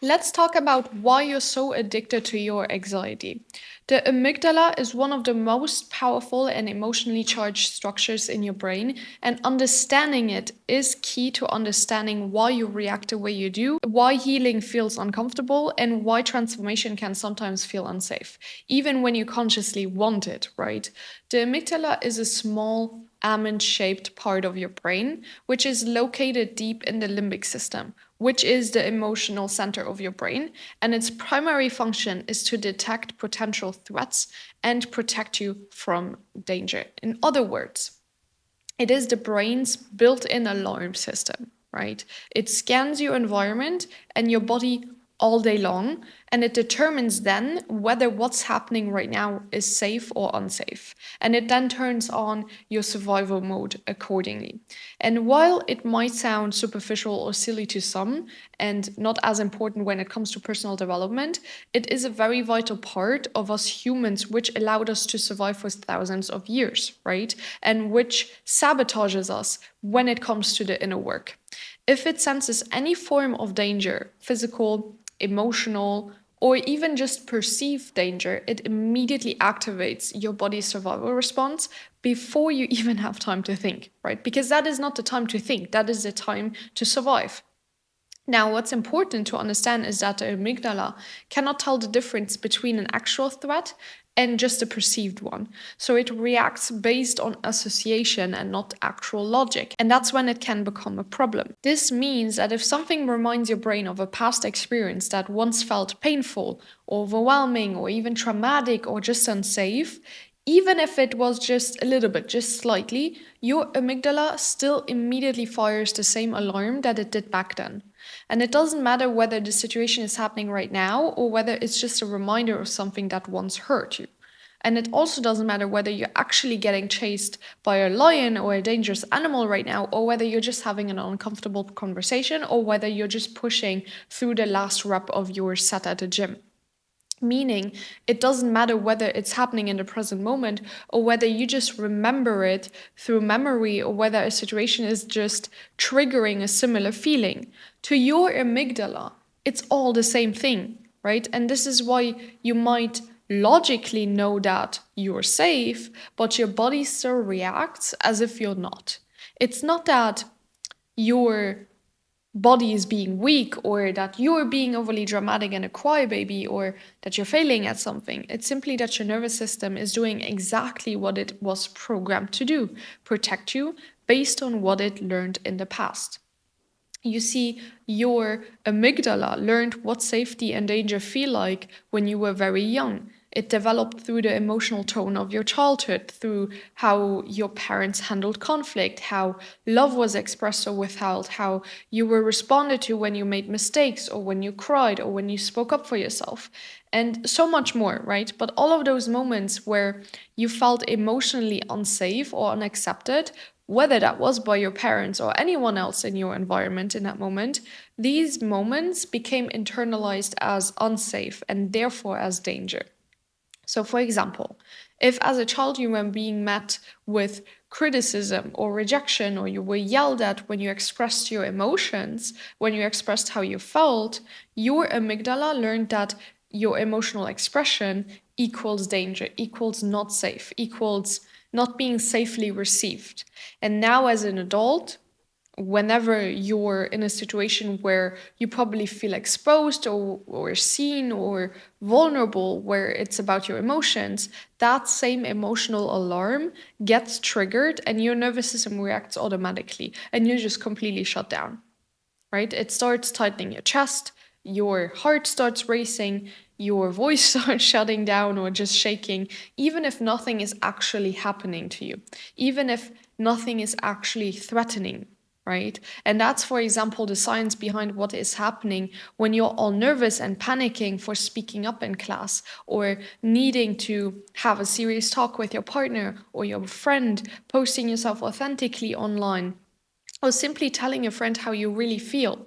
Let's talk about why you're so addicted to your anxiety. The amygdala is one of the most powerful and emotionally charged structures in your brain, and understanding it is key to understanding why you react the way you do, why healing feels uncomfortable, and why transformation can sometimes feel unsafe, even when you consciously want it, right? The amygdala is a small almond shaped part of your brain, which is located deep in the limbic system, which is the emotional center of your brain. And its primary function is to detect potential threats and protect you from danger. In other words, it is the brain's built in alarm system, right? It scans your environment and your body all day long, and it determines then whether what's happening right now is safe or unsafe. And it then turns on your survival mode accordingly. And while it might sound superficial or silly to some, and not as important when it comes to personal development, it is a very vital part of us humans, which allowed us to survive for thousands of years, right? And which sabotages us when it comes to the inner work. If it senses any form of danger, physical, emotional, or even just perceived danger, it immediately activates your body's survival response before you even have time to think, right? Because that is not the time to think, that is the time to survive. Now, what's important to understand is that the amygdala cannot tell the difference between an actual threat and just a perceived one. So it reacts based on association and not actual logic. And that's when it can become a problem. This means that if something reminds your brain of a past experience that once felt painful, overwhelming, or even traumatic, or just unsafe, even if it was just a little bit, just slightly, your amygdala still immediately fires the same alarm that it did back then. And it doesn't matter whether the situation is happening right now or whether it's just a reminder of something that once hurt you. And it also doesn't matter whether you're actually getting chased by a lion or a dangerous animal right now, or whether you're just having an uncomfortable conversation, or whether you're just pushing through the last rep of your set at the gym. Meaning, it doesn't matter whether it's happening in the present moment or whether you just remember it through memory or whether a situation is just triggering a similar feeling. To your amygdala, it's all the same thing, right? And this is why you might logically know that you're safe, but your body still reacts as if you're not. It's not that you're body is being weak or that you're being overly dramatic and a crybaby or that you're failing at something. It's simply that your nervous system is doing exactly what it was programmed to do, protect you based on what it learned in the past. You see, your amygdala learned what safety and danger feel like when you were very young. It developed through the emotional tone of your childhood, through how your parents handled conflict, how love was expressed or withheld, how you were responded to when you made mistakes, or when you cried, or when you spoke up for yourself, and so much more, right? But all of those moments where you felt emotionally unsafe or unaccepted, whether that was by your parents or anyone else in your environment in that moment, these moments became internalized as unsafe and therefore as danger. So, for example, if as a child you were being met with criticism or rejection, or you were yelled at when you expressed your emotions, when you expressed how you felt, your amygdala learned that your emotional expression equals danger, equals not safe, equals not being safely received. And now, as an adult, whenever you're in a situation where you probably feel exposed or seen or vulnerable, where it's about your emotions, that same emotional alarm gets triggered and your nervous system reacts automatically and you just completely shut down, right? It starts tightening your chest, your heart starts racing, your voice starts shutting down or just shaking, even if nothing is actually happening to you, even if nothing is actually threatening, right? And that's, for example, the science behind what is happening when you're all nervous and panicking for speaking up in class, or needing to have a serious talk with your partner or your friend, posting yourself authentically online, or simply telling a friend how you really feel.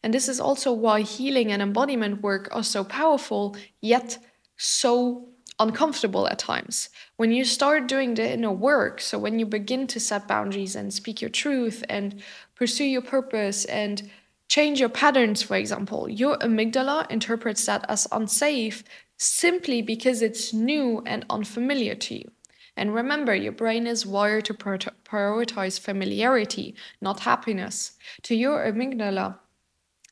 And this is also why healing and embodiment work are so powerful, yet so uncomfortable at times. When you start doing the inner work, so when you begin to set boundaries and speak your truth and pursue your purpose and Change your patterns, for example. Your amygdala interprets that as unsafe simply because it's new and unfamiliar to you. And remember, your brain is wired to prioritize familiarity, not happiness. To your amygdala,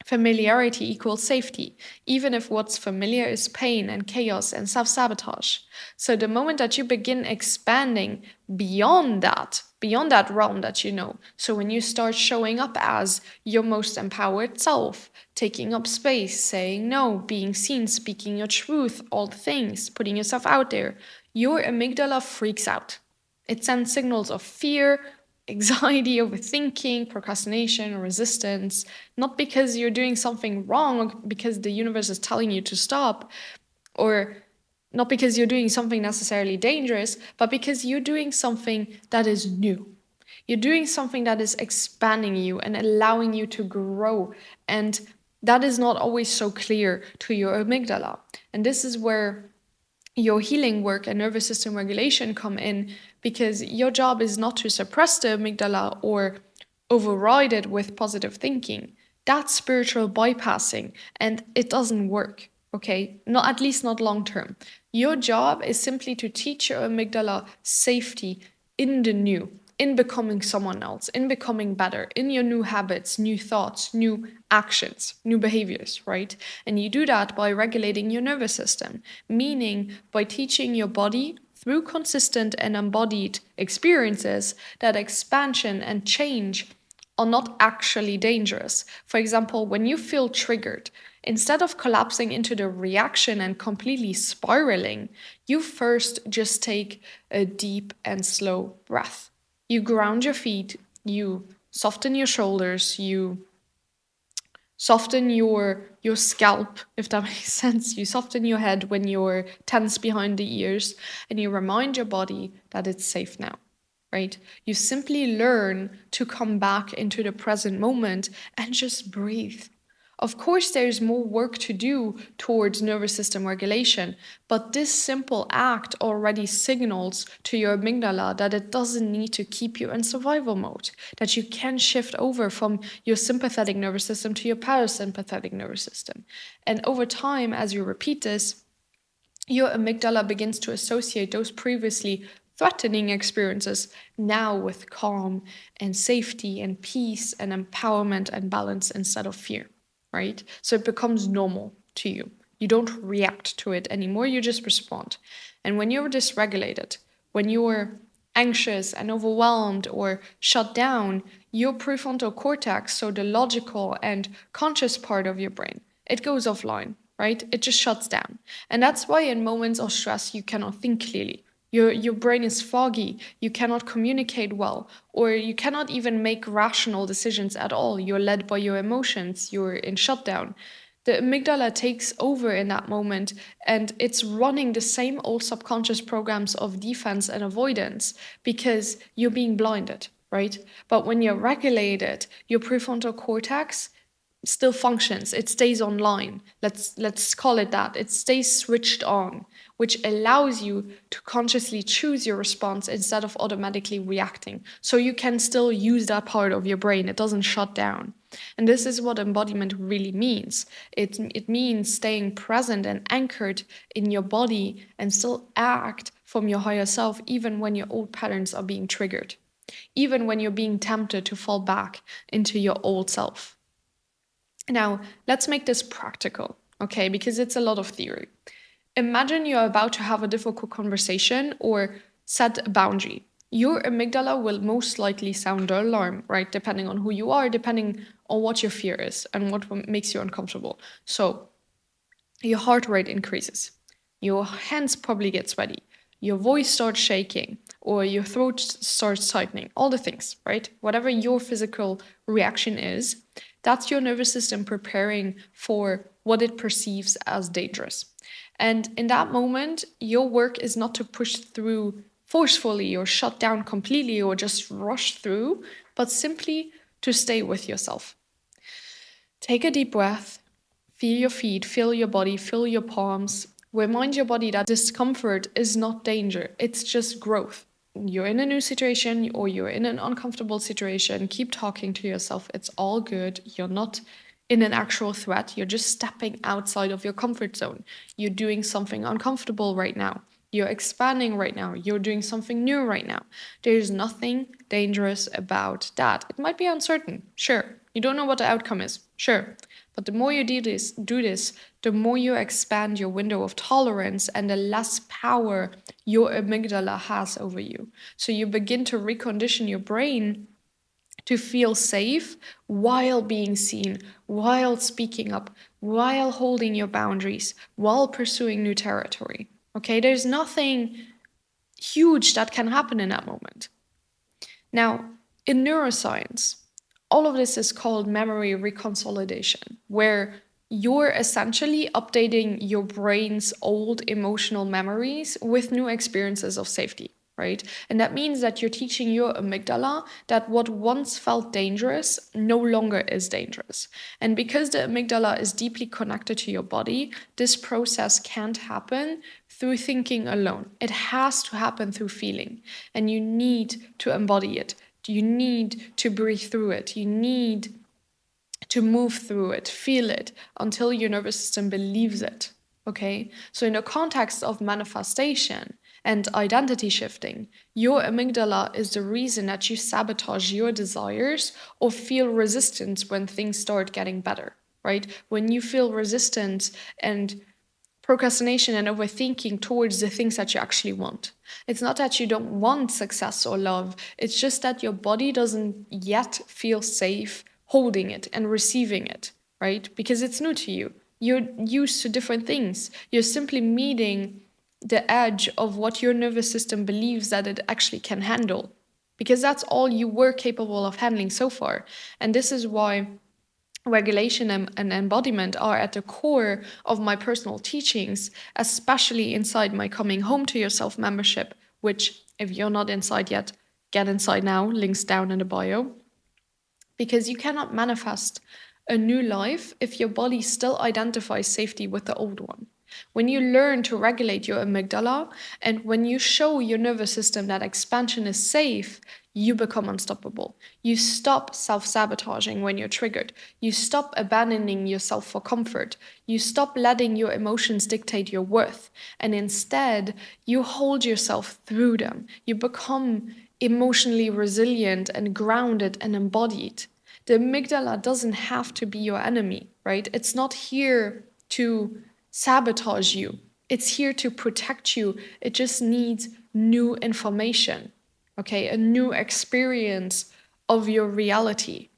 familiarity equals safety, even if what's familiar is pain and chaos and self sabotage. So, the moment that you begin expanding beyond that realm that you know, so when you start showing up as your most empowered self, taking up space, saying no, being seen, speaking your truth, all the things, putting yourself out there, your amygdala freaks out. It sends signals of fear, anxiety, overthinking, procrastination, or resistance, not because you're doing something wrong or because the universe is telling you to stop, or not because you're doing something necessarily dangerous, but because you're doing something that is new. You're doing something that is expanding you and allowing you to grow. And that is not always so clear to your amygdala. And this is where your healing work and nervous system regulation come in, because your job is not to suppress the amygdala or override it with positive thinking. That's spiritual bypassing, and it doesn't work. Okay, not at least not long term. Your job is simply to teach your amygdala safety in the new, in becoming someone else, in becoming better, in your new habits, new thoughts, new actions, new behaviors, right? And you do that by regulating your nervous system, meaning by teaching your body through consistent and embodied experiences that expansion and change are not actually dangerous. For example, when you feel triggered, instead of collapsing into the reaction and completely spiraling, you first just take a deep and slow breath. You ground your feet, you soften your shoulders, you soften your scalp, if that makes sense. You soften your head when you're tense behind the ears, and you remind your body that it's safe now, right? You simply learn to come back into the present moment and just breathe. Of course, there's more work to do towards nervous system regulation, but this simple act already signals to your amygdala that it doesn't need to keep you in survival mode, that you can shift over from your sympathetic nervous system to your parasympathetic nervous system. And over time, as you repeat this, your amygdala begins to associate those previously threatening experiences now with calm and safety and peace and empowerment and balance instead of fear, right? So it becomes normal to you. You don't react to it anymore, you just respond. And when you're dysregulated, when you're anxious and overwhelmed or shut down, your prefrontal cortex, so the logical and conscious part of your brain, it goes offline, right? It just shuts down. And that's why in moments of stress, you cannot think clearly. Your brain is foggy, you cannot communicate well, or you cannot even make rational decisions at all. You're led by your emotions, you're in shutdown. The amygdala takes over in that moment, and it's running the same old subconscious programs of defense and avoidance because you're being blinded, right? But when you're regulated, your prefrontal cortex still functions, it stays online. Let's call it that. It stays switched on, which allows you to consciously choose your response instead of automatically reacting. So you can still use that part of your brain. It doesn't shut down. And this is what embodiment really means. It means staying present and anchored in your body and still act from your higher self, even when your old patterns are being triggered, even when you're being tempted to fall back into your old self. Now, let's make this practical, okay? Because it's a lot of theory. Imagine you're about to have a difficult conversation or set a boundary. Your amygdala will most likely sound the alarm, right? Depending on who you are, depending on what your fear is and what makes you uncomfortable. So, your heart rate increases. Your hands probably get sweaty. Your voice starts shaking, or your throat starts tightening. All the things, right? Whatever your physical reaction is, that's your nervous system preparing for what it perceives as dangerous. And in that moment, your work is not to push through forcefully or shut down completely or just rush through, but simply to stay with yourself. Take a deep breath, feel your feet, feel your body, feel your palms. Remind your body that discomfort is not danger, it's just growth. you're in a new situation or you're in an uncomfortable situation, keep talking to yourself. It's all good. You're not in an actual threat. You're just stepping outside of your comfort zone. You're doing something uncomfortable right now. You're expanding right now. You're doing something new right now. There's nothing dangerous about that. It might be uncertain, sure. You don't know what the outcome is, sure. But the more you do this, the more you expand your window of tolerance and the less power your amygdala has over you. So you begin to recondition your brain to feel safe while being seen, while speaking up, while holding your boundaries, while pursuing new territory. Okay, there's nothing huge that can happen in that moment. Now, in neuroscience, all of this is called memory reconsolidation, where you're essentially updating your brain's old emotional memories with new experiences of safety, right? And that means that you're teaching your amygdala that what once felt dangerous no longer is dangerous. And because the amygdala is deeply connected to your body, this process can't happen through thinking alone. It has to happen through feeling, and you need to embody it. You need to breathe through it. You need to move through it, feel it, until your nervous system believes it. Okay? So, in the context of manifestation and identity shifting, your amygdala is the reason that you sabotage your desires or feel resistance when things start getting better, right? When you feel resistance and procrastination and overthinking towards the things that you actually want. It's not that you don't want success or love, it's just that your body doesn't yet feel safe holding it and receiving it, right? Because it's new to you. You're used to different things. You're simply meeting the edge of what your nervous system believes that it actually can handle. Because that's all you were capable of handling so far. And this is why regulation and embodiment are at the core of my personal teachings, especially inside my Coming Home to Yourself membership, which, if you're not inside yet, get inside now, links down in the bio. Because you cannot manifest a new life if your body still identifies safety with the old one. When you learn to regulate your amygdala and when you show your nervous system that expansion is safe, you become unstoppable. You stop self sabotaging when you're triggered. You stop abandoning yourself for comfort. You stop letting your emotions dictate your worth. And instead, you hold yourself through them. You become emotionally resilient and grounded and embodied. The amygdala doesn't have to be your enemy, right? It's not here to sabotage you. It's here to protect you. It just needs new information, okay? A new experience of your reality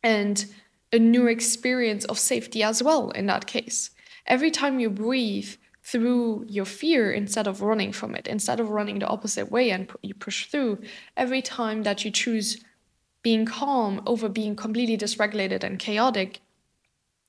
and a new experience of safety as well in that case. Every time you breathe through your fear instead of running from it, instead of running the opposite way and you push through, every time that you choose being calm over being completely dysregulated and chaotic,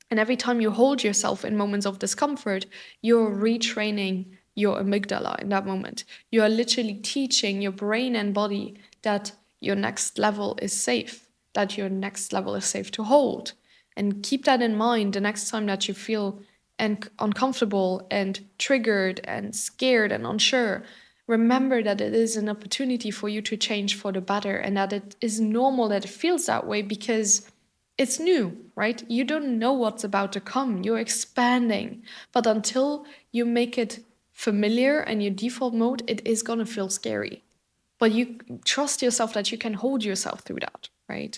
and every time you hold yourself in moments of discomfort, you're retraining your amygdala in that moment. You are literally teaching your brain and body that your next level is safe, that your next level is safe to hold. And keep that in mind the next time that you feel uncomfortable and triggered and scared and unsure. Remember that it is an opportunity for you to change for the better and that it is normal that it feels that way because it's new, right? You don't know what's about to come. You're expanding. But until you make it familiar and your default mode, it is going to feel scary. But you trust yourself that you can hold yourself through that, right?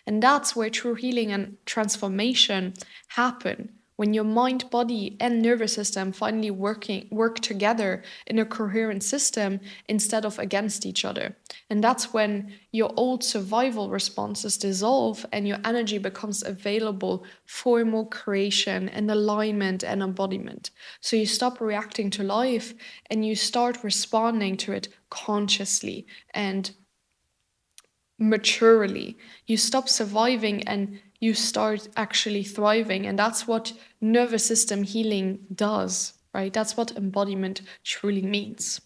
And that's where true healing and transformation happen when your mind, body, and nervous system finally work together in a coherent system instead of against each other. And that's when your old survival responses dissolve and your energy becomes available for more creation and alignment and embodiment. So you stop reacting to life and you start responding to it consciously and maturely. You stop surviving and you start actually thriving. And that's what nervous system healing does, right? That's what embodiment truly means.